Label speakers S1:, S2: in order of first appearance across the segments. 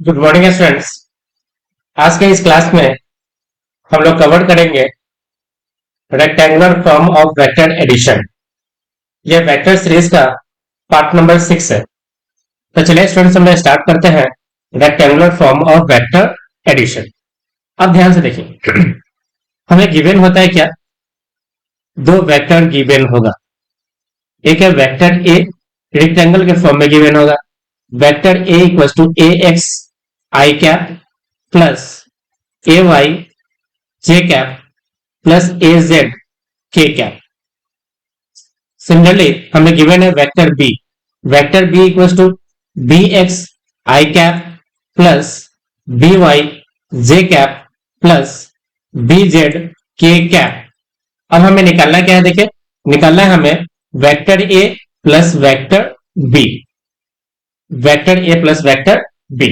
S1: Good morning students. आज के इस क्लास में हम लोग कवर करेंगे rectangular form of vector addition. यह वेक्टर सीरीज का पार्ट नंबर 6 है। तो चलिए स्टूडेंट्स, हम स्टार्ट करते हैं rectangular form of vector addition. अब ध्यान से देखिए, हमें गिवन होता है क्या, दो वेक्टर गिवन होगा। एक है वेक्टर ए, रेक्टेंगल के फॉर्म में गिवन होगा। Vector A equal to A X I cap plus A Y J cap plus A Z K cap. Similarly हमें गिवन है vector B equal to B X I cap plus B Y J cap plus B Z K cap. अब हमें निकालना क्या है, देखिए निकालना है हमें vector A plus vector B, vector A plus vector B.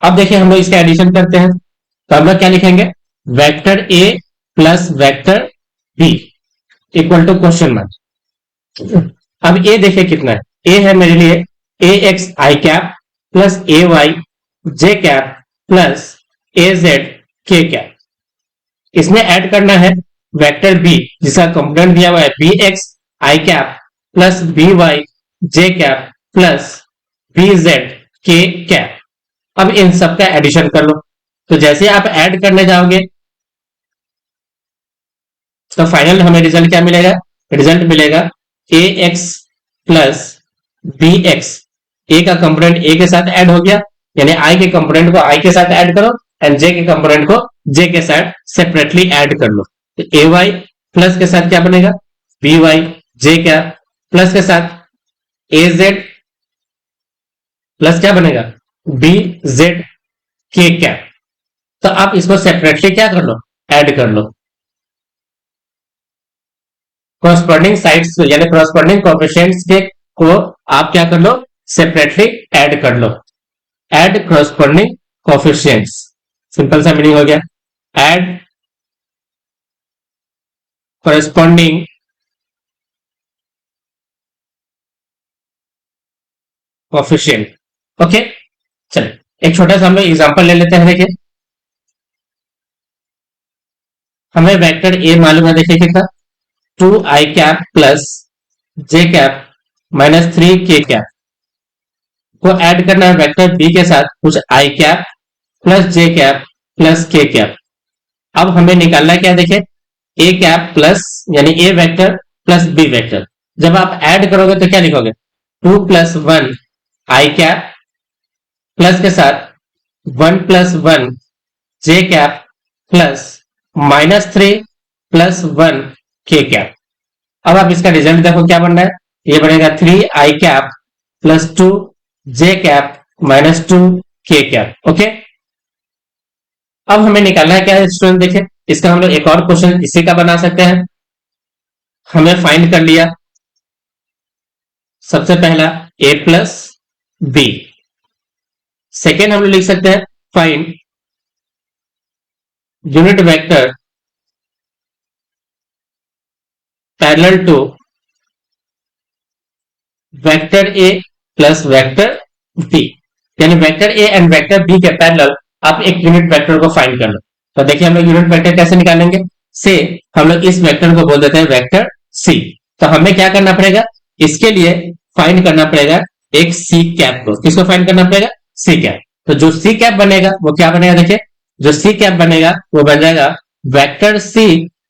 S1: अब देखिए हम लोग इसका एडिशन करते हैं, तो हम लोग क्या लिखेंगे, vector A plus vector B equal to question mark. अब ए देखिए कितना है, ए है मेरे लिए A X I cap plus A Y J cap plus A Z K cap. इसमें ऐड करना है वेक्टर बी जिसका कंपोनेंट दिया हुआ है B X I cap plus B Y J cap plus B Z K cap. अब इन सबका एडिशन कर लो। तो जैसे आप ऐड करने जाओगे तो फाइनल हमें रिजल्ट क्या मिलेगा, रिजल्ट मिलेगा ए एक्स प्लस बी एक्स। ए का कंपोनेंट ए के साथ ऐड हो गया, यानी आई के कंपोनेंट को आई के साथ ऐड करो एंड जे के कंपोनेंट को जे के साथ सेपरेटली ऐड कर लो। तो ए वाई प्लस के साथ क्या बनेगा, बी वाई जे क्या प्लस के साथ ए जेड प्लस क्या बनेगा, बी जेड के कैप। तो आप इसको सेपरेटली क्या कर लो, ऐड कर लो। कॉरस्पॉन्डिंग साइड्स यानी कॉरस्पॉन्डिंग कोएफिशिएंट्स के को आप क्या कर लो, सेपरेटली ऐड कर लो। ऐड कॉरस्पॉन्डिंग कोएफिशिएंट्स, सिंपल सा मीनिंग हो गया, ऐड कॉरस्पॉन्डिंग कोएफिशिएंट। ओके, चलिए एक छोटा सा हम लोग एग्जांपल ले लेते हैं। देखिए हमें वेक्टर ए मालूम है, देखिए कितना, 2 I cap plus J cap minus 3 K cap को ऐड करना है वेक्टर बी के साथ कुछ आई cap plus J cap plus के कैप। अब हमें निकालना क्या है, देखिए ए कैप प्लस यानी ए वेक्टर प्लस बी वेक्टर। जब आप ऐड करोगे तो क्या लिखोगे, 2 प्लस 1 आई कैप प्लस के साथ 1 प्लस 1 जे कैप प्लस माइनस 3 प्लस 1 के कैप। अब आप इसका रिजल्ट देखो क्या बन रहा है, ये बनेगा 3 आई cap plus 2 J cap minus 2 के कैप। ओके, अब हमें निकालना है क्या है स्टूडेंट, देखिए इसका हम लोग एक और क्वेश्चन इसी का बना सकते हैं। हमें फाइंड कर लिया सबसे पहला ए प्लस बी। सेकेंड हम लोग लिख सकते हैं find unit vector parallel to vector A plus vector B, यानी vector A and vector B के पैरेलल आप एक यूनिट वेक्टर को फाइंड कर लो। तो देखिए हम लोग यूनिट वेक्टर कैसे निकालेंगे, से हम लोग इस वेक्टर को बोल देते हैं वेक्टर सी। तो हमें क्या करना पड़ेगा, इसके लिए फाइंड करना पड़ेगा एक सी कैप को। किसको फाइंड करना पड़ेगा, सी कैप। तो जो सी कैप बनेगा वो क्या बनेगा, देखिए जो सी कैप बनेगा वो बन जाएगा vector C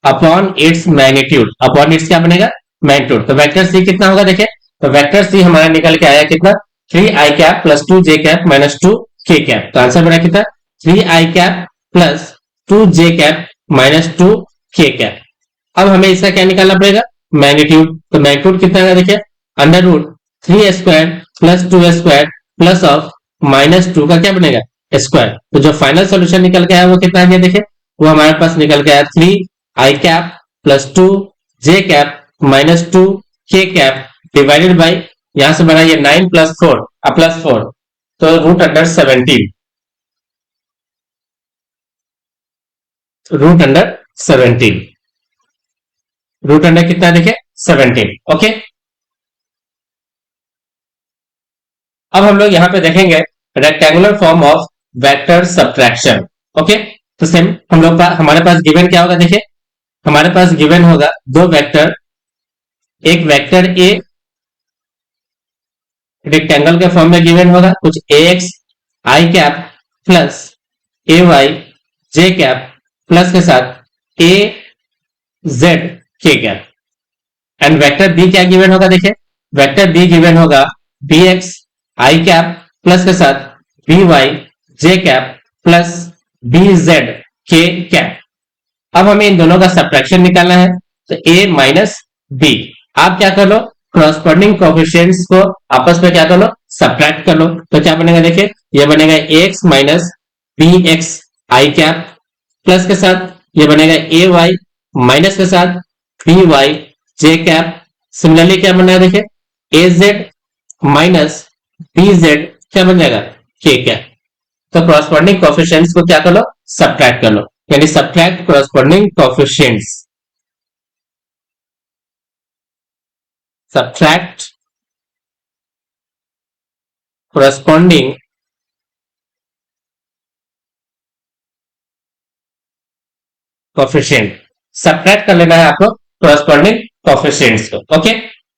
S1: upon its magnitude, upon its क्या बनेगा, मैग्नीट्यूड। तो वेक्टर सी कितना होगा, देखिए तो वेक्टर सी हमारा निकल के आया कितना, 3 आई cap plus 2 J cap minus 2 के कैप। तो आंसर बना कितना, 3 आई cap plus 2 J cap minus 2 के कैप। अब हमें इसका क्या निकालना पड़ेगा, मैग्नीट्यूड। तो मैग्नीट्यूड कितना है, देखिए under root 3 square plus 2 square plus of minus 2 का क्या बनेगा, स्क्वायर। तो जो फाइनल सोल्यूशन निकल के आया वो कितना आ गया, देखिए वो हमारे पास निकल के आया 3 आई cap plus 2 J cap minus 2 के कैप डिवाइडेड बाई, यहां से बना ये 9 प्लस 4 प्लस 4, तो root under 17, root under 17, root under कितना देखिए 17। ओके, अब हम लोग यहां पे देखेंगे rectangular form of vector subtraction. Okay, तो सेम हम लोग हमारे पास गिवन क्या होगा, देखिए हमारे पास गिवन होगा दो वेक्टर, एक वेक्टर ए रेक्टेंगल के फॉर्म में गिवन होगा, कुछ ए X I cap plus A Y J cap plus के साथ ए Z K cap. And vector B क्या गिवन होगा, देखिए वेक्टर बी गिवन होगा B X I cap plus के साथ B Y J cap plus B Z K cap. अब हमें इन दोनों का सब्ट्रैक्शन निकालना है, तो ए माइनस बी, आप क्या कर लो करस्पॉन्डिंग कोफिशिएंट्स को आपस में क्या कर लो सब्ट्रैक्ट कर लो, तो क्या बनेगा, देखिए ये बनेगा x minus B X I cap plus के साथ ये बनेगा ए वाई माइनस के साथ B Y J cap. Similarly क्या बनेगा, देखिए ए जेड माइनस बी जेड क्या बन जाएगा के कैप। तो करस्पॉन्डिंग कोफिशिएंट्स को क्या कर लो सब्ट्रैक्ट कर लो, यानी subtract corresponding coefficients, subtract corresponding coefficient, subtract कर लेना है आपको करस्पॉन्डिंग कोफिशिएंट्स को। ओके,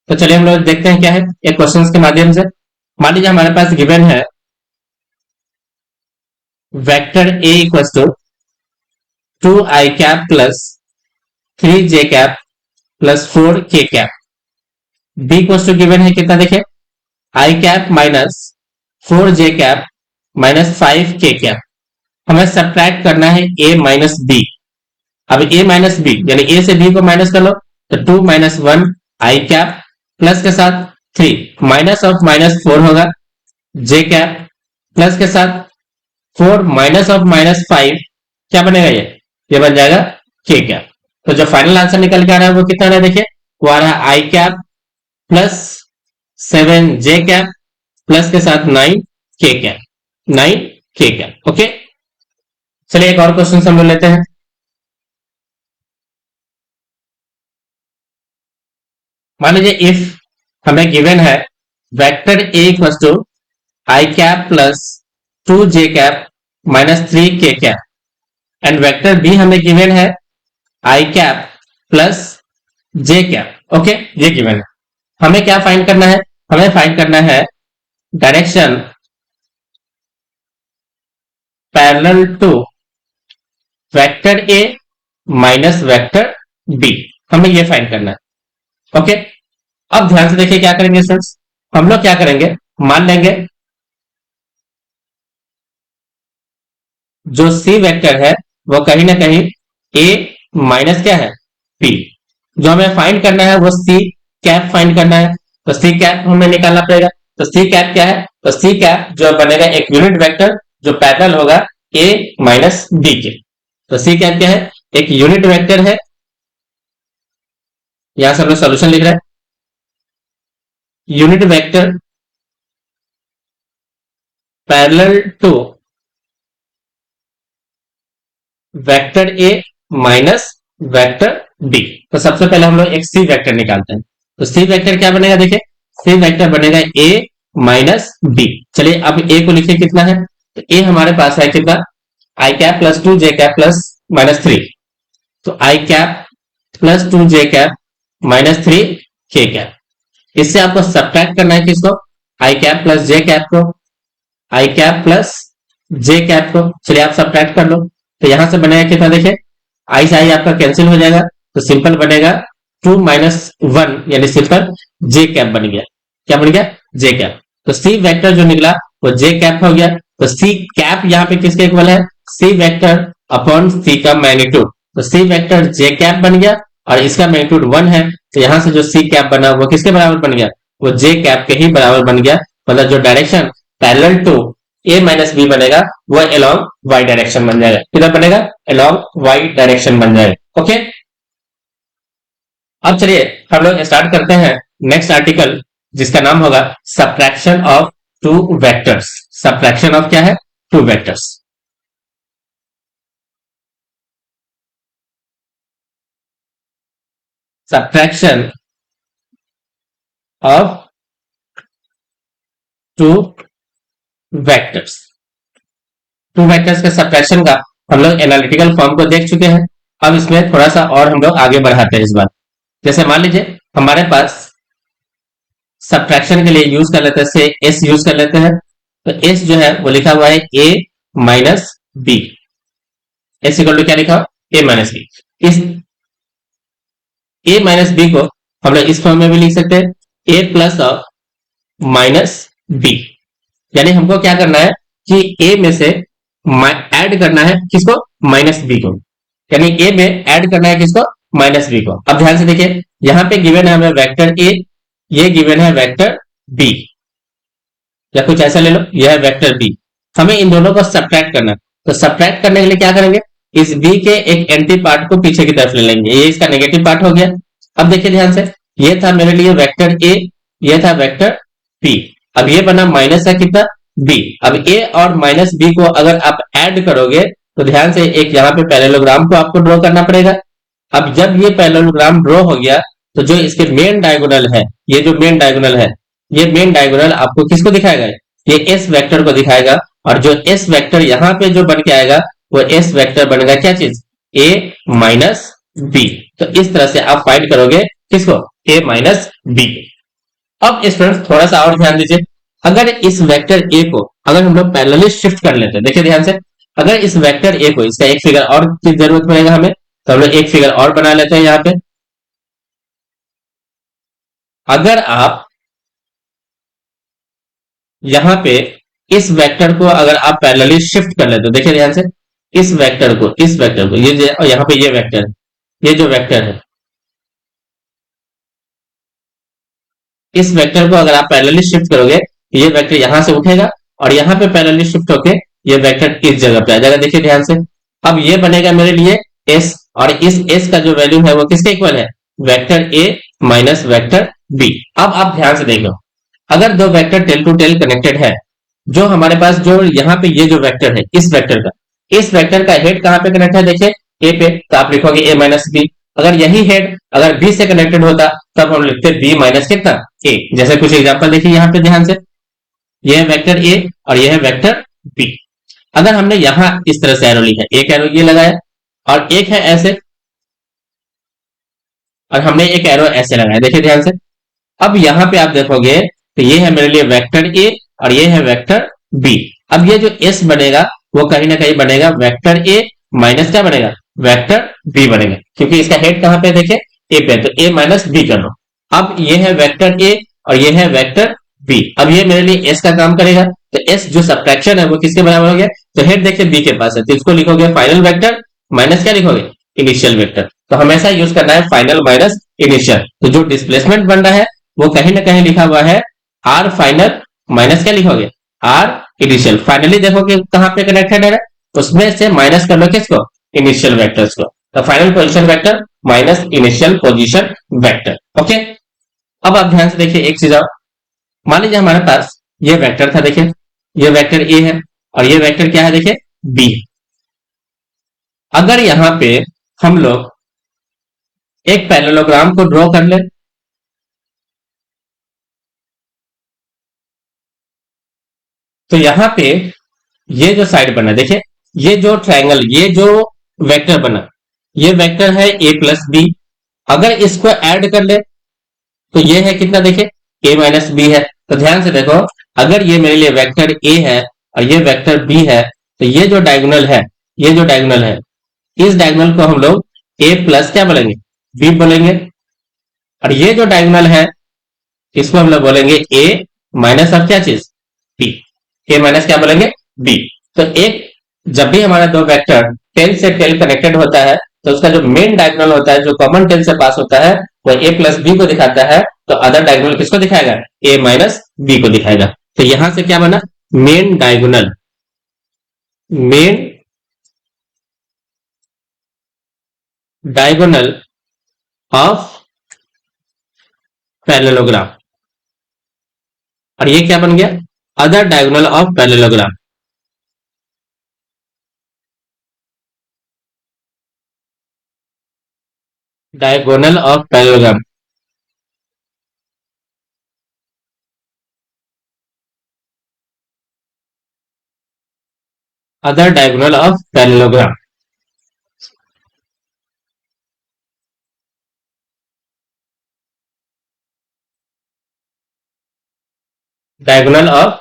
S1: तो चलिए हम लोग देखते हैं क्या है एक क्वेश्चंस के माध्यम से। मान लीजिए हमारे पास गिवन है vector A equal to 2 I cap plus 3 J cap plus 4 K cap. B equal to given है कितना, देखिए I cap minus 4 J cap minus 5 K cap. हमें सब्ट्रैक्ट करना है ए माइनस बी। अब ए माइनस बी यानी ए से बी को माइनस कर लो, तो 2 माइनस 1 आई कैप प्लस के साथ 3 माइनस ऑफ माइनस 4 होगा जे कैप प्लस के साथ 4 माइनस ऑफ माइनस 5 क्या बनेगा, ये बन जाएगा के कैप। तो जो फाइनल आंसर निकल के आ रहा है वो कितना है, देखिए वो आ रहा है I cap plus 7 J cap plus के साथ 9 के कैप, 9 के कैप। ओके, चलिए एक और क्वेश्चन हम लोग लेते हैं। मान लीजिए इफ हमें गिवन है vector A equal to I cap plus 2 J cap minus 3 K cap and vector B हमें गिवन है I cap plus J cap. Okay, ये गिवन है, हमें क्या फाइंड करना है, हमें फाइंड करना है direction parallel to vector A minus vector B, हमें ये फाइंड करना है। ओके, अब ध्यान से देखिए क्या करेंगे स्टूडेंट्स, हम लोग क्या करेंगे, मान लेंगे जो सी वेक्टर है वो कहीं ना कहीं ए माइनस क्या है बी, जो हमें फाइंड करना है वो सी कैप फाइंड करना है, तो सी कैप हमें निकालना पड़ेगा। तो सी कैप क्या है, तो सी कैप जो बनेगा एक यूनिट वेक्टर जो पैरेलल होगा ए माइनस बी के। तो सी कैप क्या है, एक यूनिट वेक्टर है, यहां से हम लोग सोल्यूशन लिख रहे हैं, unit vector parallel to vector A minus vector B. तो सबसे पहले हम लोग एक सी वेक्टर निकालते हैं, तो सी वेक्टर क्या बनेगा, देखिए सी वेक्टर बनेगा ए माइनस बी। चलिए अब ए को लिखिए कितना है, तो ए हमारे पास है कितना आई cap plus 2 J cap plus minus 3, तो आई cap plus 2 J cap minus 3 K cap. इससे आपको सब्ट्रैक्ट करना है किसको, आई कैप प्लस जे कैप को, आई कैप प्लस जे कैप को। चलिए आप सब्ट्रैक्ट कर लो, तो यहां से बनेगा कितना, देखिए आई से आई आपका कैंसिल हो जाएगा, तो सिंपल बनेगा 2 माइनस 1 यानी सिंपल जे कैप बन गया, क्या बन गया जे कैप। तो सी वेक्टर जो निकला वो जे कैप हो गया, तो सी कैप यहाँ पे किसके इक्वल है, सी वेक्टर अपॉन सी का मैग्नीट्यूड, तो सी वेक्टर जे कैप बन गया और इसका मैग्नीट्यूड 1 है, तो यहां से जो सी कैप बना वो किसके बराबर बन गया, वो जे कैप के ही बराबर बन गया। मतलब जो direction parallel to A minus B बनेगा वो अलोंग वाई डायरेक्शन बन जाएगा, किधर बनेगा अलोंग वाई डायरेक्शन बन जाएगा। ओके, अब चलिए हम लोग स्टार्ट करते हैं नेक्स्ट आर्टिकल जिसका नाम होगा subtraction of two vectors. Subtraction of क्या है, two vectors. Subtraction of two vectors. Two vectors के सब्ट्रैक्शन का हम लोग एनालिटिकल फॉर्म को देख चुके हैं। अब इसमें थोड़ा सा और हम लोग आगे बढ़ाते हैं इस बार। जैसे मान लीजिए हमारे पास सब्ट्रैक्शन के लिए यूज कर लेते हैं, से एस यूज कर लेते हैं। तो एस जो है वो लिखा हुआ है A minus B. S equal to क्या लिखा हो, ए माइनस बी। इस ए माइनस बी को हम लोग इस फॉर्म में भी लिख सकते हैं, ए प्लस ऑफ माइनस बी। यानी हमको क्या करना है कि ए में से ऐड करना है किसको, माइनस बी को। यानी ए में ऐड करना है किसको, माइनस बी को। अब ध्यान से देखिए, यहां पे गिवन है हमें वेक्टर ए, ये गिवन है वेक्टर बी, या कुछ ऐसा ले लो, यह है वेक्टर बी। हमें इन दोनों को सब्ट्रैक्ट करना है। तो सब्ट्रैक्ट करने के लिए क्या करेंगे, इस बी के एक एंटी पार्ट को पीछे की तरफ ले लेंगे, ये इसका नेगेटिव पार्ट हो गया। अब देखिए ध्यान से, ये था मेरे लिए वेक्टर ए, ये था वेक्टर बी। अब ये बना माइनस का कितना, बी। अब ए और माइनस बी को अगर आप ऐड करोगे तो ध्यान से एक यहाँ पे पैरेललोग्राम को आपको ड्रॉ करना पड़ेगा। अब जब ये पैरेललोग्राम ड्रॉ हो गया तो जो इसके मेन डायगोनल है, ये जो मेन डायगोनल है, ये मेन डायगोनल आपको किसको दिखाएगा, ये एस वेक्टर को दिखाएगा। और जो एस वेक्टर यहाँ पे जो बन के आएगा वो एस वेक्टर बनेगा क्या चीज, ए माइनस बी। तो इस तरह से आप फाइंड करोगे किसको, ए माइनस बी। अब स्टूडेंट्स थोड़ा सा और ध्यान दीजिए, अगर इस वेक्टर ए को अगर हम लोग पैरेलली शिफ्ट कर लेते हैं, देखिए ध्यान से, अगर इस वेक्टर ए को, इसका एक फिगर और की जरूरत पड़ेगा हमें, तो हम लोग एक फिगर और बना लेते हैं यहाँ पे। अगर आप यहाँ पे इस वेक्टर को अगर आप पैरेलली शिफ्ट कर लेते हो, देखिए ध्यान से, इस वेक्टर को ये यहाँ पे ये वेक्टर, ये जो वेक्टर है, इस वेक्टर को अगर आप पैरेलली शिफ्ट करोगे तो ये वेक्टर यहां से उठेगा और यहाँ पे पैरेलली शिफ्ट होके ये वेक्टर इस जगह पे आ जाएगा। देखिए ध्यान से, अब ये बनेगा मेरे लिए एस, और इस एस का जो वैल्यू है वो किसके इक्वल है, vector A minus vector B. अब आप ध्यान से देखो, अगर दो vector tail to tail connected है, जो हमारे पास जो यहाँ पे ये जो वेक्टर है, इस वेक्टर का हेड कहाँ पे कनेक्ट है, देखिए ए पे, तो आप लिखोगे ए माइनस बी। अगर यही हेड अगर बी से कनेक्टेड होता तब हम लिखते बी माइनस कितना, ए। जैसे कुछ एग्जांपल देखिए यहाँ पे ध्यान से, ये है वेक्टर ए और ये है वेक्टर बी। अगर हमने यहाँ इस तरह से एरो ली है, एक एरो ये लगाया और एक है ऐसे, और हमने एक एरो ऐसे लगाया, देखिए ध्यान से। अब यहाँ पे आप देखोगे तो ये है मेरे लिए वेक्टर ए और ये है वेक्टर बी। अब ये जो एस बनेगा वो कहीं ना कहीं बनेगा वेक्टर ए माइनस क्या बनेगा, वेक्टर बी बनेगा, क्योंकि इसका हेड कहाँ पे देखे, ए पे, तो ए माइनस बी कर लो। अब ये है वेक्टर ए और ये है वेक्टर बी। अब ये मेरे लिए एस का काम करेगा, तो एस जो सब्ट्रैक्शन है वो किसके बराबर हो गया, तो हेड देखिए बी के पास है, तो इसको लिखोगे फाइनल वेक्टर माइनस क्या लिखोगे, इनिशियल वेक्टर। तो हमेशा यूज करना है फाइनल माइनस इनिशियल। तो जो डिस्प्लेसमेंट बन रहा है वो कहीं ना कहीं लिखा हुआ है आर फाइनल माइनस क्या लिखोगे, आर इनिशियल। फाइनली देखो कि कहां पे कनेक्टेड है, उसमें से माइनस कर लो किसको, इनिशियल वेक्टर्स को। तो final position vector minus initial position vector. Okay, अब आप ध्यान से देखिए एक चीज और, मान लीजिए हमारे पास ये वेक्टर था, देखिए ये वेक्टर ए है और ये वेक्टर क्या है, देखिए बी। अगर यहां पे हम लोग एक पैरेललोग्राम को ड्रॉ कर ले, तो यहां पे ये जो साइड बना, देखिए ये जो ट्रायंगल, ये जो वेक्टर बना, ये वेक्टर है ए प्लस बी। अगर इसको ऐड कर ले तो ये है कितना, देखिए ए माइनस बी है। तो ध्यान से देखो, अगर ये मेरे लिए वेक्टर ए है और ये वेक्टर बी है, तो ये जो डायगोनल है, ये जो डायगोनल है, इस डायगोनल को हम लोग ए प्लस क्या बोलेंगे, बी बोलेंगे। और ये जो डायगोनल है इसको हम लोग बोलेंगे ए माइनस ऑफ क्या चीज, बी। ए माइनस क्या बोलेंगे, बी। तो एक, जब भी हमारा दो वेक्टर टेल से टेल कनेक्टेड होता है तो उसका जो मेन डायगोनल होता है, जो कॉमन टेल से पास होता है, वो ए प्लस बी को दिखाता है। तो अदर डायगोनल किसको दिखाएगा, ए माइनस बी को दिखाएगा। तो यहां से क्या बना, main diagonal, main diagonal of parallelogram. और ये क्या बन गया, other diagonal of parallelogram. Diagonal of parallelogram. other diagonal of parallelogram. Diagonal of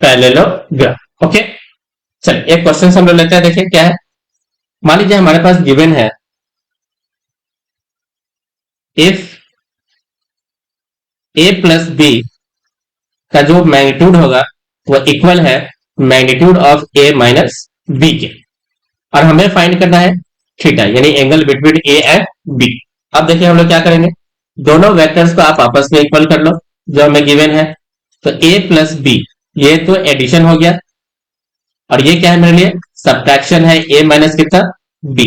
S1: parallelogram. Okay, चलिए एक क्वेश्चन हम लोग लेते हैं. देखिए क्या है. मान लीजिए हमारे पास गिवन है इफ a प्लस बी का जो मैग्नीट्यूड होगा वो इक्वल है magnitude of a minus B के, और हमें फाइंड करना है थीटा यानी angle between a and b. अब देखिए हम लोग क्या करेंगे, दोनों वेक्टर्स को आप आपस में इक्वल कर लो जो हमें गिवन है. तो a प्लस बी ये तो एडिशन हो गया, और ये क्या है मेरे लिए सब्ट्रैक्शन है a माइनस कितना b.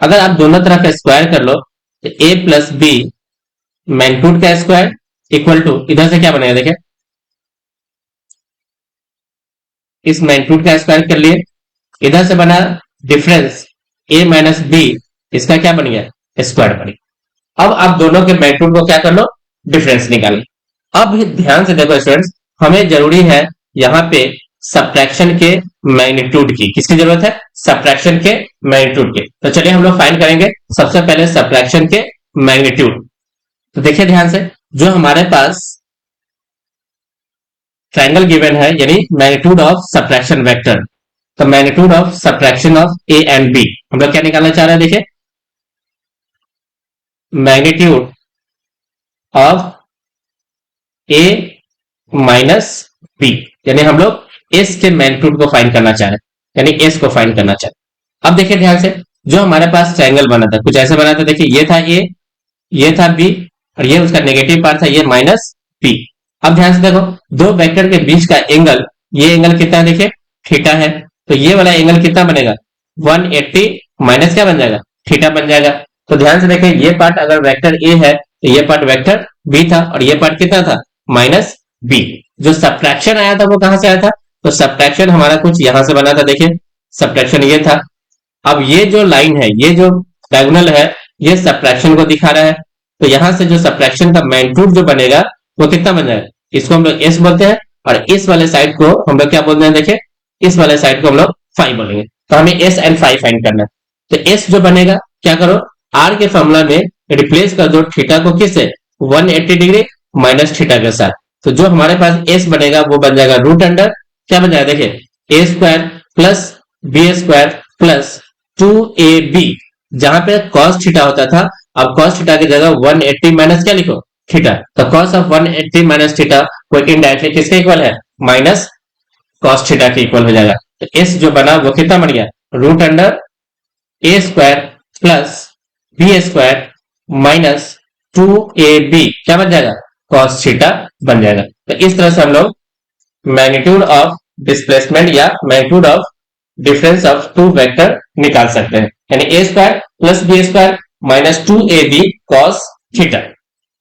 S1: अगर आप दोनों तरफ स्क्वायर कर लो तो a प्लस बी मैग्नीट्यूड का स्क्वायर इक्वल टू इधर से क्या बनेगा. देखिए इस मैग्नीट्यूड का स्क्वायर कर लिए, इधर से बना डिफरेंस a माइनस बी, इसका क्या बन गया स्क्वायर बन गया. अब आप दोनों के मैग्नीट्यूड को क्या कर लो डिफरेंस निकाल. अब ध्यान से देखो स्टूडेंट्स, हमें जरूरी है यहाँ पे सब्ट्रैक्शन के मैग्नीट्यूड की. किसकी जरूरत है सब्ट्रैक्शन के मैग्नीट्यूड के. तो चलिए हम लोग फाइंड करेंगे सबसे पहले सब्ट्रैक्शन के मैग्नीट्यूड. तो देखिए ध्यान से, जो हमारे पास ट्रायंगल गिवन है यानी मैग्नीट्यूड ऑफ सब्ट्रैक्शन वेक्टर, तो magnitude of subtraction of A and B हम लोग क्या निकालना चाह रहे हैं. देखिए magnitude of A minus B यानी हम लोग एस के मैग्नीट्यूड को फाइंड करना चाह रहे हैं, यानी एस को फाइंड करना चाह रहे हैं. अब देखिए ध्यान से, जो हमारे पास ट्रायंगल बना था कुछ ऐसे बना था. देखिए ये था ए, ये था बी, और ये उसका नेगेटिव पार्ट था ये माइनस बी. अब ध्यान से देखो, दो वेक्टर के बीच का एंगल, ये एंगल कितना है देखिए थीटा है. तो ये वाला एंगल कितना बनेगा 180 माइनस क्या बन जाएगा थीटा बन जाएगा. तो ध्यान से देखिए, ये पार्ट अगर वेक्टर ए है तो ये पार्ट वेक्टर बी था, और ये पार्ट कितना था माइनस बी. जो सब्ट्रैक्शन आया था वो कहां से आया था, तो सब्ट्रैक्शन हमारा कुछ यहां से बना था. देखिए सब्ट्रैक्शन ये था. अब ये जो लाइन है, ये जो डायगोनल है, ये सब्ट्रैक्शन को दिखा रहा है. तो यहां से जो सब्ट्रैक्शन का मैग्नीट्यूड जो बनेगा वो कितना बन जाएगा, इसको हम लोग एस बोलते हैं, और इस वाले साइड को हम लोग क्या बोलते हैं. देखिए इस वाले साइड को हम लोग फाइव बोलेंगे. तो हमें एस एंड फाइव फाइंड करना है. तो एस जो बनेगा, क्या करो आर के फॉर्मूला में रिप्लेस कर दो थीटा को किससे 180 डिग्री माइनस थीटा के साथ. तो जो हमारे पास एस बनेगा वो बन जाएगा रूट अंडर क्या बन जाएगा देखिए A square plus B square plus 2ab, जहां पे cos थीटा होता था, अब cos थीटा की जगह 180 माइनस क्या लिखो थीटा. तो cos ऑफ 180 माइनस थीटा वो इनडायरेक्टली किसके इक्वल है माइनस cos थीटा के इक्वल हो जाएगा. तो s जो बना वो कितना बन गया root under A square plus B square minus 2ab क्या बन जाएगा cos थीटा बन जाएगा. तो इस तरह से हम लोग मैग्नीट्यूड ऑफ डिस्प्लेसमेंट या magnitude of difference of two vector निकाल सकते हैं, यानी A square plus B square minus 2ab cos theta.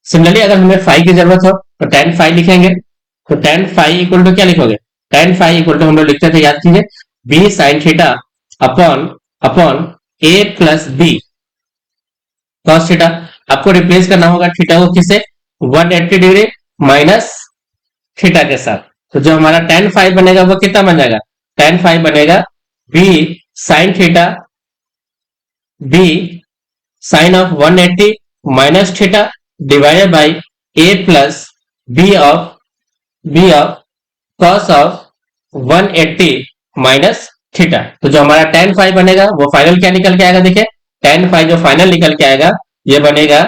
S1: Similarly अगर हमें फाई की जरूरत हो तो tan फाई लिखेंगे. तो tan फाई इक्वल टू क्या लिखोगे, tan फाई इक्वल टू हम लोग लिखते थे याद कीजिए b sin theta upon upon a plus B cos theta. आपको रिप्लेस करना होगा थीटा को किससे 180 डिग्री माइनस थीटा के साथ. तो जो हमारा tan फाई बनेगा वो कितना बन जाएगा, tan फाई बनेगा b sin theta b sin of 180 minus theta divided by a plus b of cos of 180 minus theta. तो जो हमारा tan फाई बनेगा वो फाइनल क्या निकल के आएगा, देखिए tan फाई जो फाइनल निकल के आएगा ये बनेगा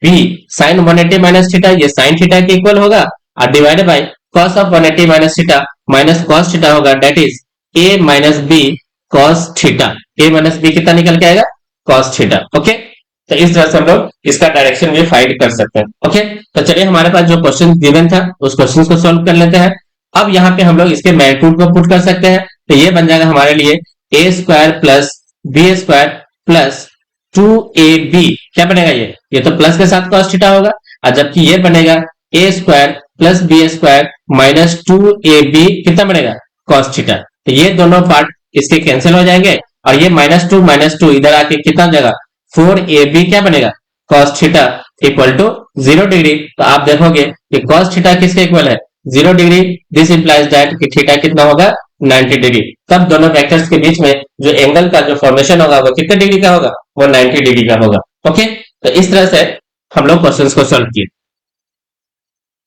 S1: b sin 180 माइनस थीटा, ये sin थीटा के इक्वल होगा, और divided by cos of 180 minus theta minus cos theta होगा, that is a minus B cos theta. a minus B कितना निकल के आएगा cos थीटा. ओके, तो इस तरह से हम लोग इसका डायरेक्शन भी फाइंड कर सकते हैं. ओके, तो चलिए हमारे पास जो क्वेश्चन गिवन था उस क्वेश्चन को सॉल्व कर लेते हैं. अब यहाँ पे हम लोग इसके मैग्नीट्यूड को पुट कर सकते हैं. तो ये बन जाएगा हमारे लिए A square plus B square plus 2ab क्या बनेगा, ये तो प्लस के साथ cos थीटा होगा, और जबकि ये बनेगा A square plus B square minus 2ab कितना बनेगा cos थीटा. तो ये दोनों पार्ट इसके कैंसिल हो जाएंगे, और ये माइनस टू इधर आके कितना जाएगा 4ab क्या बनेगा cos theta equal to 0 degree. तो आप देखोगे कि cos थीटा किसके इक्वल है 0 डिग्री. दिस इंप्लाइज दैट कि थीटा कितना होगा 90 डिग्री। तब दोनों वेक्टर्स के बीच में जो एंगल का जो फॉर्मेशन होगा वो कितने डिग्री का होगा, वो 90 डिग्री का होगा। ओके, तो इस तरह से हम लोग क्वेश्चन को सॉल्व किए।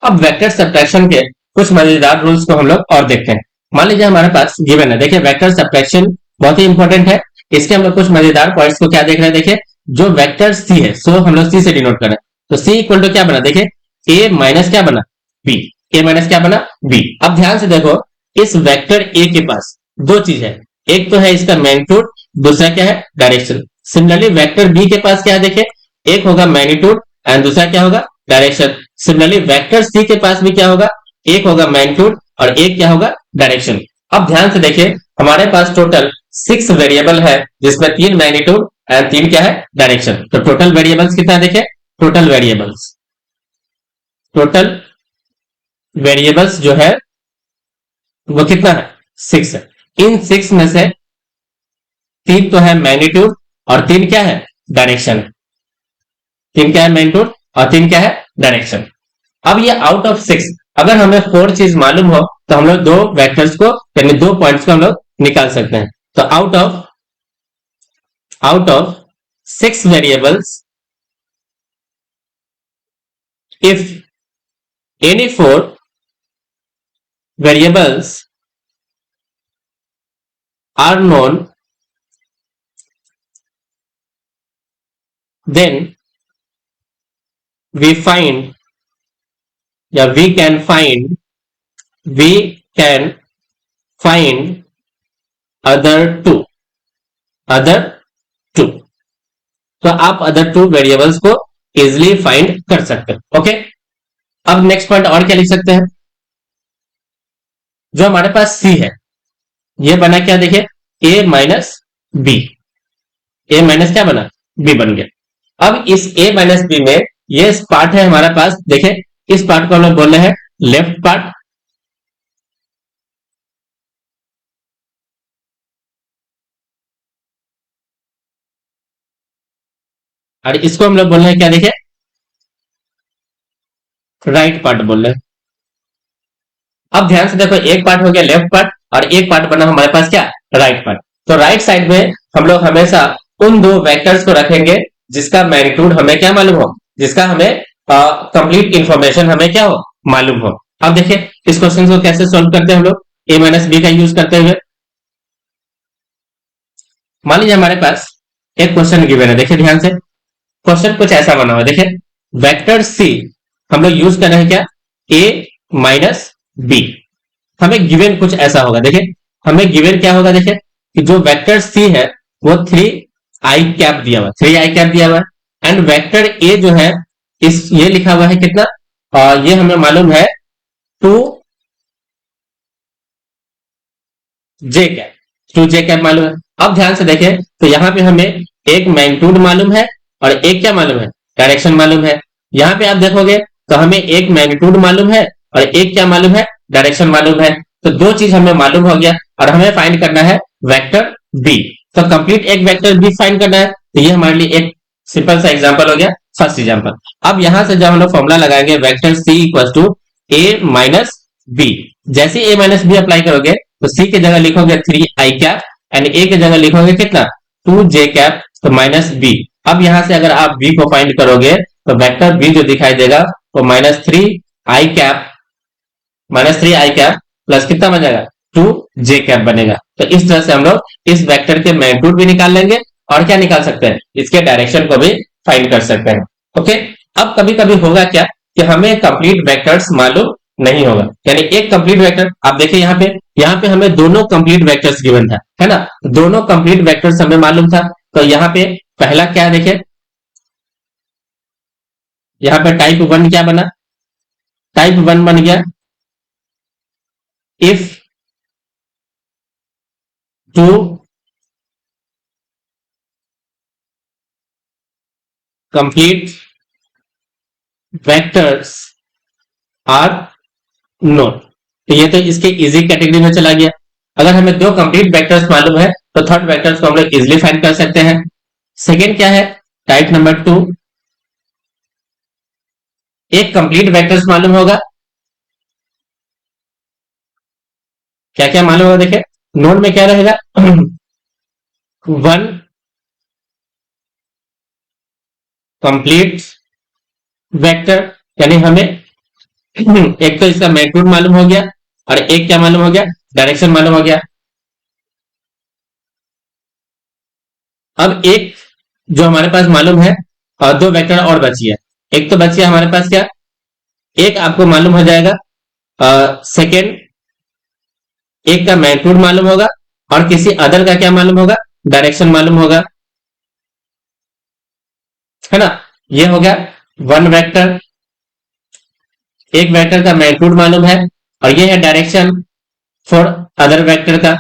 S1: अब वेक्टर सब्ट्रैक्शन के कुछ मजेदार रूल्स को हम लोग और देखते हैं। मान लीजिए हमारे पास गिवन है, देखिए वेक्टर सब्ट्रैक्शन बहुत ही इंपॉर्टेंट है। इसके हम लोग कुछ मजेदार पॉइंट्स को क्या देख रहे हैं, देखिए जो वेक्टर सी है, सो हम लोग सी से डिनोट करें, तो सी इक्वल टू क्या बना, देखिए ए माइनस क्या बना बी, ए माइनस क्या बना बी। अब ध्यान से देखो, इस वेक्टर ए के पास दो चीज है, एक तो है इसका मैग्नीट्यूड, दूसरा क्या है डायरेक्शन। सिमिलरली वेक्टर बी के पास क्या है, देखिए एक होगा मैग्नीट्यूड एंड दूसरा क्या होगा डायरेक्शन। सिमिलरली वेक्टर सी के पास भी क्या होगा, एक होगा मैग्नीट्यूड और एक क्या होगा डायरेक्शन। अब ध्यान से देखिए हमारे पास टोटल 6 वेरिएबल है, जिसमें 3 मैग्नीट्यूड एंड 3 क्या है डायरेक्शन। तो टोटल वेरिएबल्स कितना है, देखिए टोटल वेरिएबल्स जो है वो कितना है 6 है। इन 6 में से 3 तो है मैग्नीट्यूड और 3 क्या है डायरेक्शन। 3 क्या है मैग्नीट्यूड और 3 क्या है डायरेक्शन। अब ये आउट ऑफ 6 अगर हमें 4 चीज मालूम हो तो हम लोग दो वेक्टर्स को यानी दो पॉइंट्स को हम लोग निकाल सकते हैं। तो out of 6 variables, if any 4 variables are known, then we can find other two। तो आप अदर 2 वेरिएबल्स को इजिली फाइंड कर सकते हैं। ओके, अब नेक्स्ट पॉइंट और क्या लिख सकते हैं, जो हमारे पास सी है ये बना क्या, देखिए ए माइनस बी, ए माइनस क्या बना बी बन गया। अब इस ए माइनस बी में ये पार्ट है हमारे पास, देखिए इस पार्ट को हम लोग बोल रहे हैं लेफ्ट पार्ट, और इसको हम लोग बोल रहे हैं क्या, देखिए राइट पार्ट बोल रहे हैं। अब ध्यान से देखो, एक पार्ट हो गया लेफ्ट पार्ट और एक पार्ट बना हमारे पास क्या राइट पार्ट। तो राइट साइड में हम लोग हमेशा उन दो वेक्टर्स को रखेंगे जिसका मैग्नीट्यूड हमें क्या मालूम हो, जिसका हमें कंप्लीट इंफॉर्मेशन हमें क्या हो मालूम हो। अब देखिए इस क्वेश्चन को कैसे सोल्व करते हैं हम लोग, ए माइनस बी का यूज करते हुए। मान लीजिए हमारे पास एक क्वेश्चन गिवन है, देखिए ध्यान से क्वेश्चन कुछ ऐसा बना हुआ है, देखिए वेक्टर सी हम लोग यूज कर रहे हैं क्या ए माइनस बी। हमें गिवन कुछ ऐसा होगा, देखिए हमें गिवन क्या होगा, देखिए कि जो वेक्टर सी है वो 3i कैप दिया हुआ है, 3i कैप दिया हुआ है एंड वेक्टर ए जो है इस ये लिखा हुआ है कितना, ये हमें मालूम है 2j कैप, 2j कैप मालूम है। अब ध्यान से देखें तो यहाँ पे हमें एक मैग्नीट्यूड मालूम है और एक क्या मालूम है डायरेक्शन मालूम है। यहाँ पे आप देखोगे तो हमें एक मैग्नीट्यूड मालूम है और एक क्या मालूम है डायरेक्शन मालूम है। तो दो चीज हमें मालूम हो गया और हमें फाइंड करना है वेक्टर बी। तो कंप्लीट एक वेक्टर बी फाइंड करना है, तो ये हमारे लिए एक सिंपल सा एग्जांपल हो गया, फर्स्ट एग्जांपल। अब यहां से जब हम लोग फॉर्मुला लगाएंगे vector C equal to A minus B, जैसे ए माइनस बी अप्लाई करोगे तो सी की जगह लिखोगे 3i कैप एंड ए की जगह लिखोगे कितना 2j कैप, तो माइनस बी। अब यहां से अगर आप बी को फाइंड करोगे तो वेक्टर बी जो दिखाई देगा वो -3i कैप प्लस कितना बन जाएगा 2j कैप बनेगा। तो इस तरह से हम लोग इस वेक्टर के मैग्नीट्यूड भी निकाल लेंगे और क्या निकाल सकते हैं, इसके डायरेक्शन को भी फाइंड कर सकते हैं। ओके, अब कभी कभी होगा क्या कि हमें कंप्लीट वेक्टर्स मालूम नहीं होगा, यानी एक कंप्लीट वेक्टर आप देखिए यहाँ पे हमें दोनों कंप्लीट वेक्टर्स गिवन था, है ना, दोनों कंप्लीट वेक्टर्स हमें मालूम था। तो यहाँ पे पहला क्या है, देखिए यहाँ पे टाइप 1 क्या बना, टाइप 1 बन गया if 2 complete vectors are known. तो ये तो इसके इजी कैटेगरी में चला गया। अगर हमें दो कंप्लीट वेक्टर्स मालूम है तो थर्ड वेक्टर्स को हम लोग इजिली फाइंड कर सकते हैं। सेकेंड क्या है, टाइप नंबर 2, एक कंप्लीट वेक्टर्स मालूम होगा क्या क्या मालूम होगा देखिए, नोड में क्या रहेगा, वन कंप्लीट वेक्टर, यानी हमें एक तो इसका मैग्नीट्यूड मालूम हो गया और एक क्या मालूम हो गया, डायरेक्शन मालूम हो गया। अब एक जो हमारे पास मालूम है, और दो वेक्टर और बची है। एक तो बची है हमारे पास क्या, एक आपको मालूम हो जाएगा सेकेंड, एक का मैग्नीट्यूड मालूम होगा और किसी अदर का क्या मालूम होगा, डायरेक्शन मालूम होगा, है ना। ये हो गया वन वेक्टर, एक वेक्टर का मैग्नीट्यूड मालूम है और ये है डायरेक्शन फॉर अदर वेक्टर का,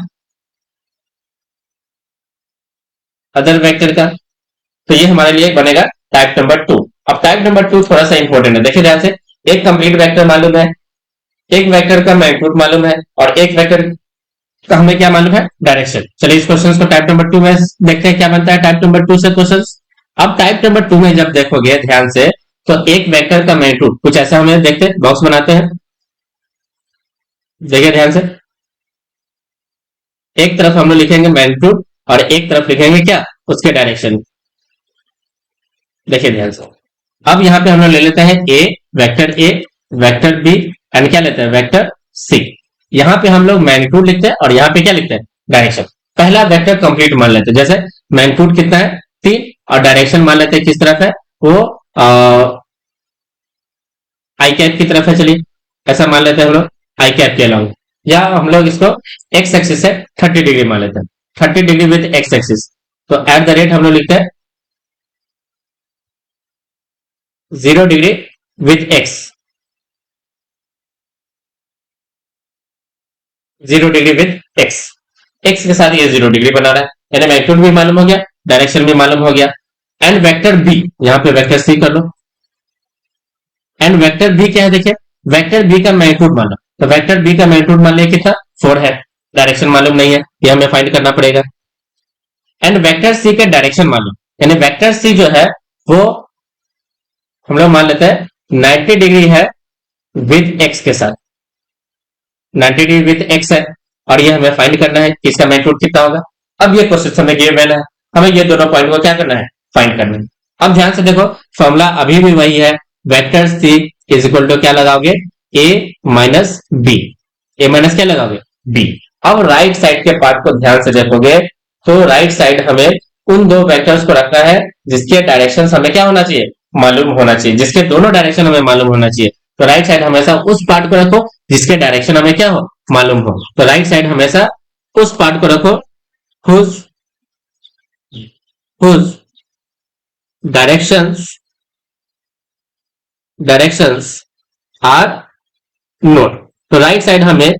S1: अदर वेक्टर का। तो ये हमारे लिए बनेगा टाइप नंबर 2। अब टाइप नंबर 2 थोड़ा सा इंपॉर्टेंट है, देखिए ध्यान से। एक कंप्लीट वेक्टर मालूम है, एक वेक्टर का मैग्नीट्यूड मालूम है और एक वेक्टर का हमें क्या मालूम है, डायरेक्शन। चलिए इस क्वेश्चन को टाइप नंबर 2 में देखते हैं क्या बनता है टाइप नंबर 2 से क्वेश्चन। अब टाइप नंबर 2 में जब देखोगे ध्यान से, तो एक वेक्टर का मैग्नीट्यूड कुछ ऐसा हमें देखते हैं, बॉक्स बनाते हैं, देखिए ध्यान से। एक तरफ हम लोग लिखेंगे मैग्नीट्यूड और एक तरफ लिखेंगे क्या, उसके डायरेक्शन। देखिए ध्यान से। अब यहां पे हम लोग ले लेते हैं ए, वेक्टर बी एंड क्या लेते हैं, वेक्टर सी। यहां पे हम लोग मैग्नीट्यूड लिखते हैं और यहां पे क्या लिखते हैं, डायरेक्शन। पहला वेक्टर कंप्लीट मान लेते हैं, जैसे मैग्नीट्यूड कितना है 3 और डायरेक्शन मान लेते हैं किस तरफ है, वो आई कैप की तरफ है। चलिए ऐसा मान लेते हैं हम लोग, आई कैप के अलाउंग, या हम लोग इसको एक्स एक्सिस से 30 डिग्री मान लेते हैं, 30 डिग्री विद एक्स एक्सिस। तो एट द रेट हम लोग लिखते हैं 0 degree with x, 0 degree with x, x के साथ ये 0 डिग्री बना रहा है, यानी मैग्नीट्यूड भी मालूम हो गया, डायरेक्शन भी मालूम हो गया। एंड वेक्टर बी, यहां पे वेक्टर सी कर लो। एंड वेक्टर बी क्या है, देखिए वेक्टर बी का मैग्नीट्यूड मान लो, तो वेक्टर बी का मैग्नीट्यूड मान लिया कितना, 4 है, डायरेक्शन मालूम नहीं है, ये हमें फाइंड करना पड़ेगा। एंड वेक्टर सी का डायरेक्शन मान लो, यानी वेक्टर सी जो है वो हम लोग मान लेते हैं 90 डिग्री है विद एक्स के साथ, 90 डिग्री विद एक्स है, और ये हमें फाइंड करना है कि इसका मैग्नीट्यूड कितना होगा। अब ये क्वेश्चन हमें गिवन है, हमें ये दोनों पॉइंट को क्या करना है, फाइंड करना है। अब ध्यान से देखो, फॉर्मूला अभी भी वही है, vector C is equal to क्या लगाओगे, A minus B, A minus क्या लगाओगे, बी। अब राइट साइड के पार्ट को ध्यान से देखोगे, तो राइट साइड हमें उन दो वेक्टर्स को रखना है जिसके डायरेक्शन हमें क्या होना चाहिए, मालूम होना चाहिए, जिसके दोनों डायरेक्शन हमें मालूम होना चाहिए। तो राइट साइड हमेशा उस पार्ट को रखो जिसके डायरेक्शन हमें क्या हो, मालूम हो। तो राइट साइड हमेशा उस पार्ट को रखो whose whose directions are known। तो राइट साइड हमें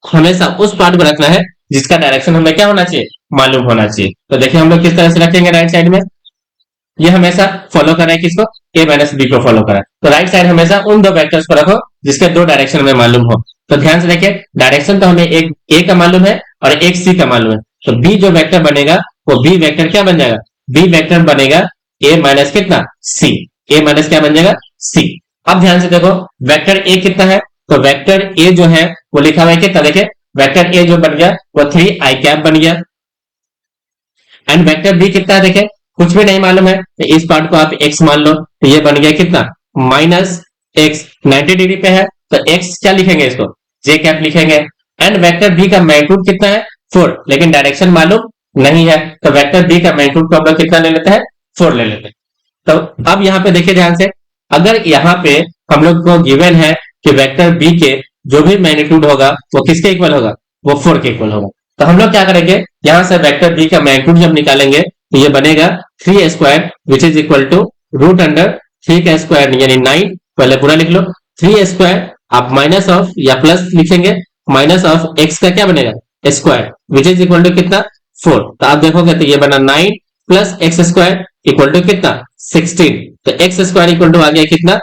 S1: हमेशा उस पार्ट को रखना है जिसका डायरेक्शन हमें क्या होना चाहिए, मालूम होना चाहिए। तो देखिए हम लोग किस तरह से रखेंगे राइट साइड में, ये हमेशा फॉलो कर रहा है किसको, ए माइनस बी को फॉलो कर रहा है। तो राइट साइड हमेशा उन दो वेक्टर्स को रखो जिसके दो डायरेक्शन हमें मालूम हो। तो ध्यान से देखिए, डायरेक्शन तो हमें एक ए का मालूम है और एक सी का मालूम है, तो बी जो वेक्टर बनेगा वो बी वेक्टर क्या बन जाएगा, बी वेक्टर बनेगा ए माइनस कितना, सी, ए माइनस क्या बन जाएगा, सी। अब ध्यान से देखो, वेक्टर ए कितना है, तो वेक्टर ए जो है वो लिखा हुआ है कितना, देखिए वेक्टर ए जो बन गया वो 3 आई कैप बन गया। एंड वेक्टर बी कितना है, देखिए कुछ भी नहीं मालूम है, तो इस पार्ट को आप x मान लो, तो ये बन गया कितना, माइनस एक्स, 90 डिग्री पे है तो x क्या लिखेंगे, इसको j कैप लिखेंगे। एंड वेक्टर b का मैग्नीट्यूड कितना है, 4, लेकिन डायरेक्शन मालूम नहीं है, तो वेक्टर b का मैग्नीट्यूड को हम लोग कितना ले लेते हैं, 4 ले लेते हैं। तो अब यहाँ पे देखिए ध्यान से, अगर यहाँ पे हम लोग को गिवन है कि वेक्टर b के जो भी मैग्नीट्यूड होगा वो किसके इक्वल होगा, वो 4 के इक्वल होगा। तो हम लोग क्या करेंगे, यहां से वेक्टर b का मैग्नीट्यूड जब निकालेंगे तो ये बनेगा 3 square which is equal to root under 3 का स्क्वायर यानी 9, पहले पूरा लिख लो, 3 स्क्वायर आप माइनस ऑफ या प्लस लिखेंगे, माइनस ऑफ एक्स का क्या बनेगा, square which is equal to कितना, 4। तो आप देखोगे तो ये बना 9 plus X square equal to कितना, 16। तो एक्स स्क्वायर इक्वल टू आ गया कितना,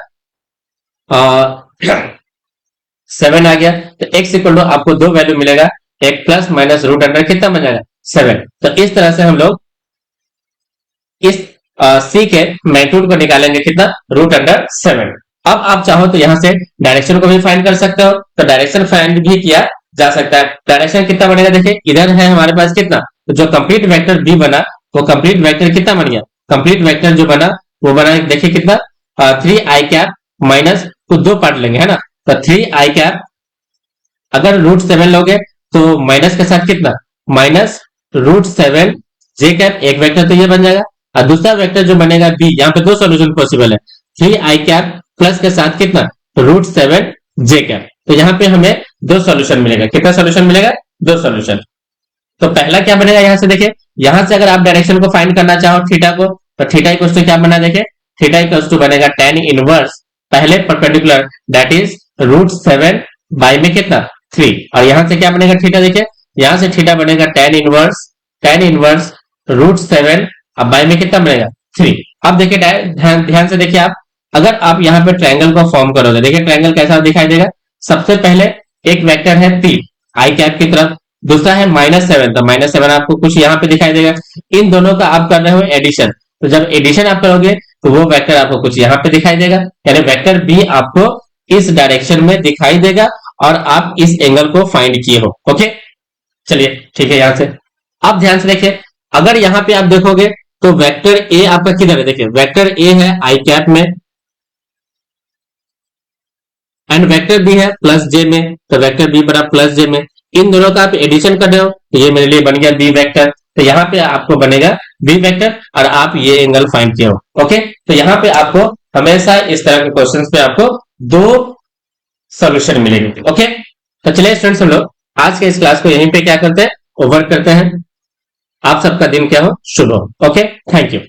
S1: 7 आ गया। तो एक्स इक्वल टू आपको दो वैल्यू मिलेगा, एक प्लस माइनस रूट अंडर कितना बन जाएगा, 7। तो इस तरह से हम लोग इस सी के मैग्नीट्यूड को निकालेंगे कितना, रूट अंडर 7। अब आप चाहो तो यहां से डायरेक्शन को भी फाइंड कर सकते हो, तो डायरेक्शन फाइंड भी किया जा सकता है। डायरेक्शन कितना बनेगा, देखिए इधर है हमारे पास कितना, तो जो कंप्लीट वेक्टर बी बना वो कंप्लीट वेक्टर कितना बन गया, कंप्लीट वेक्टर जो बना वो बना देखिए कितना 3i माइनस, तो दो पार्ट लेंगे है ना, तो 3i, अगर √7 लोगे तो माइनस के साथ कितना माइनस √7 j, एक वेक्टर तो ये बन जाएगा, और दूसरा वेक्टर जो बनेगा बी, यहाँ पे दो सॉल्यूशन पॉसिबल है, 3i प्लस के साथ कितना √7 j, तो यहाँ पे हमें दो सॉल्यूशन मिलेगा, कितना सॉल्यूशन मिलेगा, दो सॉल्यूशन। तो पहला क्या बनेगा, यहां से देखिए, यहां से अगर आप डायरेक्शन को फाइंड करना चाहो थीटा को, तो थीटा इक्वल्स टू क्या बना, देखे थीटा इक्वल्स टू बनेगा tan इनवर्स पहले परपेंडिकुलर दैट इज √7 बाय में कितना 3, और यहां से क्या बनेगा थीटा, देखिए यहां से थीटा बनेगा tan इनवर्स √7 अब बाय में कितना बनेगा 3। अब देखिए ध्यान से देखिए, आप अगर आप यहाँ पे ट्रायंगल को फॉर्म करोगे, देखिए ट्रायंगल कैसा दिखाई देगा, सबसे पहले एक वेक्टर है p i कैप की तरफ, दूसरा है -7, तो -7 आपको कुछ यहाँ पे दिखाई देगा, इन दोनों का आप कर रहे हो एडिशन, तो जब एडिशन आप करोगे तो वो वेक्टर आपको कुछ यहाँ पे दिखाई देगा, यानी वेक्टर बी आपको इस डायरेक्शन में दिखाई देगा और आप इस एंगल को फाइंड किए हो। ओके चलिए ठीक है, यहां से आप ध्यान से देखिए, अगर यहाँ पे आप देखोगे तो वेक्टर ए आपका किधर है, देखिए वेक्टर ए है i कैप में एंड वेक्टर बी है प्लस जे में, तो वेक्टर बी बना प्लस जे में, इन दोनों का आप एडिशन कर रहे हो तो ये मेरे लिए बन गया बी वेक्टर, तो यहाँ पे आपको बनेगा बी वेक्टर और आप ये एंगल फाइंड किए हो। ओके, तो यहाँ पे आपको हमेशा इस तरह के क्वेश्चंस पे आपको दो सॉल्यूशन मिलेंगे। ओके, तो चलिए स्टूडेंट्स, हम लोग आज के इस क्लास को यहीं पे क्या करते हैं, ओवर करते हैं। आप सबका दिन क्या हो, शुभ हो। Okay, thank you.